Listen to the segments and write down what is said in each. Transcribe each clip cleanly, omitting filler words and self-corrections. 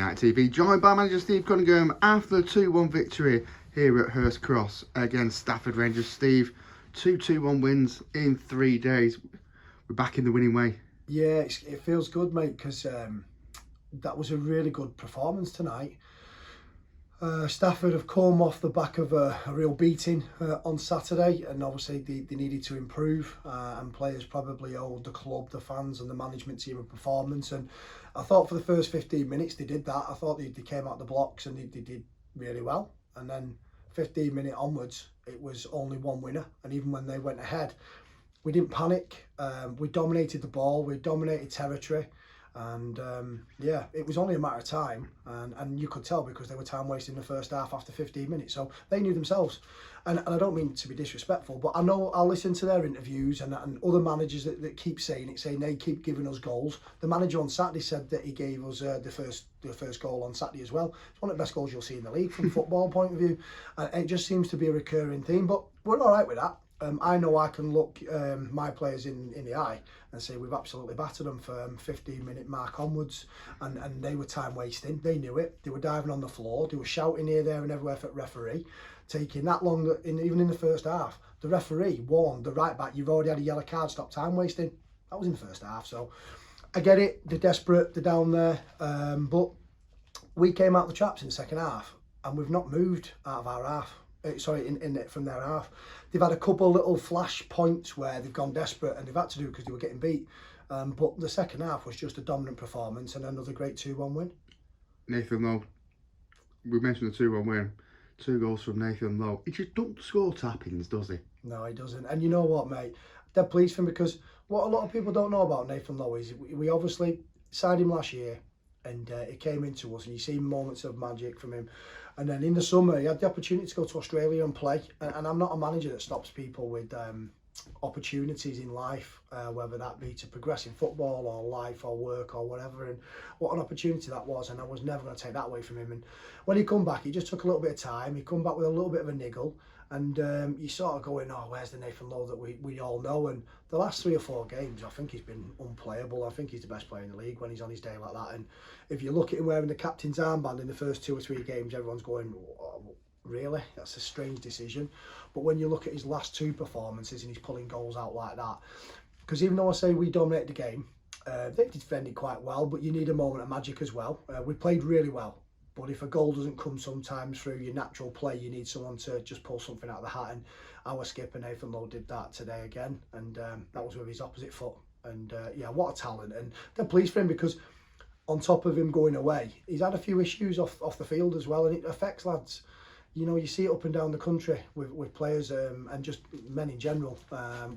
Ashton TV, joined by manager Steve Cunningham after the 2-1 victory here at Hurst Cross against Stafford Rangers. Steve, 2-1 wins in 3 days. We're back in the winning way. Yeah, it feels good, mate, because that was a really good performance tonight. Stafford have come off the back of a real beating on Saturday, and obviously they needed to improve, and players probably owed the club, the fans and the management team a performance. And I thought for the first 15 minutes they did that. I thought they came out the blocks and they did really well. And then 15 minutes onwards, it was only one winner. And even when they went ahead, we didn't panic. We dominated the ball, we dominated territory. And yeah, it was only a matter of time, and you could tell because they were time wasting the first half after 15 minutes, so they knew themselves. And I don't mean to be disrespectful, but I know I'll listen to their interviews and other managers that keep saying they keep giving us goals. The manager on Saturday said that he gave us the first goal on Saturday as well. It's one of the best goals you'll see in the league from a football point of view, and it just seems to be a recurring theme, but we're all right with that. I know I can look my players in the eye and say we've absolutely battered them from 15-minute mark onwards, and they were time wasting. They knew it. They were diving on the floor. They were shouting here, there and everywhere for referee, taking that long, even in the first half. The referee warned the right back, you've already had a yellow card, stop time wasting. That was in the first half, so I get it. They're desperate, they're down there, but we came out the traps in the second half and we've not moved out of our half. From their half. They've had a couple little flash points where they've gone desperate and they've had to do because they were getting beat. But the second half was just a dominant performance and another great 2-1 win. Nathan Lowe, we mentioned the 2-1 win. 2 goals from Nathan Lowe. He just don't score tap-ins, does he? No, he doesn't. And you know what, mate? Dead pleased for him, because what a lot of people don't know about Nathan Lowe is we obviously signed him last year, and he came into us and you see moments of magic from him. And then in the summer, he had the opportunity to go to Australia and play. And I'm not a manager that stops people with opportunities in life, whether that be to progress in football or life or work or whatever. And what an opportunity that was. And I was never going to take that away from him. And when he come back, he just took a little bit of time. He come back with a little bit of a niggle. And you sort of going, oh, where's the Nathan Lowe that we all know? And the last 3 or 4 games, I think he's been unplayable. I think he's the best player in the league when he's on his day like that. And if you look at him wearing the captain's armband in the first 2 or 3 games, everyone's going, oh, really? That's a strange decision. But when you look at his last 2 performances and he's pulling goals out like that, because even though I say we dominated the game, they defended quite well, but you need a moment of magic as well. We played really well. But if a goal doesn't come sometimes through your natural play, you need someone to just pull something out of the hat. And our skipper, Nathan Lowe, did that today again. And that was with his opposite foot. And yeah, what a talent. And they're pleased for him because on top of him going away, he's had a few issues off the field as well. And it affects lads. You know, you see it up and down the country with players and just men in general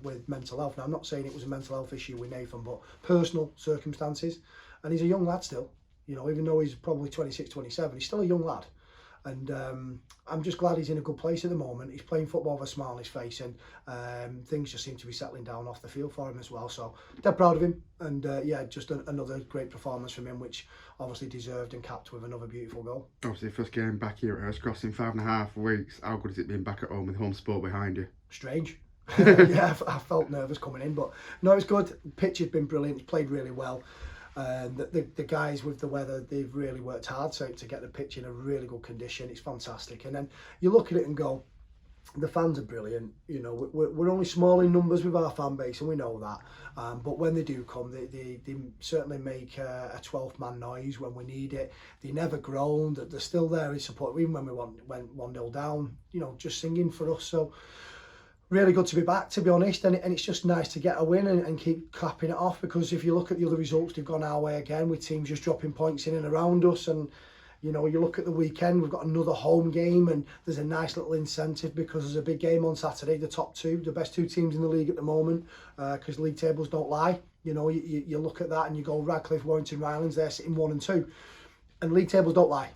with mental health. Now, I'm not saying it was a mental health issue with Nathan, but personal circumstances. And he's a young lad still. You know, even though he's probably 26, 27, he's still a young lad. And I'm just glad he's in a good place at the moment. He's playing football with a smile on his face, and things just seem to be settling down off the field for him as well. So, dead proud of him. And yeah, just another great performance from him, which obviously deserved and capped with another beautiful goal. Obviously, first game back here at Hurst Cross in 5.5 weeks. How good has it been back at home with home sport behind you? Strange. Yeah, I felt nervous coming in, but no, it's good. Pitch has been brilliant. He's played really well. The guys with the weather, they've really worked hard to get the pitch in a really good condition. It's fantastic. And then you look at it and go, the fans are brilliant. You know, we're only small in numbers with our fan base, and we know that. But when they do come, they certainly make a 12th man noise when we need it. They never groan. They're still there in support, even when we went 1-0 down. You know, just singing for us. So really good to be back, to be honest, and it's just nice to get a win and keep clapping it off, because if you look at the other results, they've gone our way again with teams just dropping points in and around us. And you know, you look at the weekend, we've got another home game, and there's a nice little incentive because there's a big game on Saturday. The top 2, the best 2 teams in the league at the moment, because league tables don't lie. You know, you look at that and you go, Radcliffe, Warrington, Rylands, they're sitting 1 and 2, and league tables don't lie.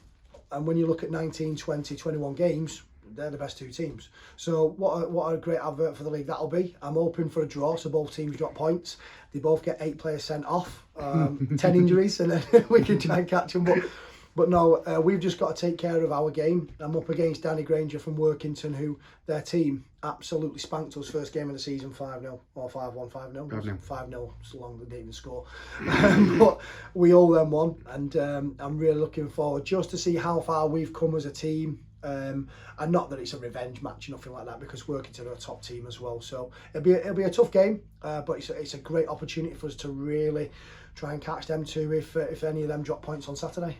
And when you look at 19, 20, 21 games, they're the best 2 teams. So what a great advert for the league that'll be. I'm hoping for a draw, so both teams drop points. They both get 8 players sent off, 10 injuries, and then we can try and catch them. But But no, we've just got to take care of our game. I'm up against Danny Granger from Workington, who their team absolutely spanked us first game of the season 5-0 or 5-1, 5-0. 5-0, so long they didn't even score. But we owe them one, and I'm really looking forward just to see how far we've come as a team. And not that it's a revenge match, nothing like that, because Workington are a top team as well. So it'll be a tough game, but it's a great opportunity for us to really try and catch them too if any of them drop points on Saturday.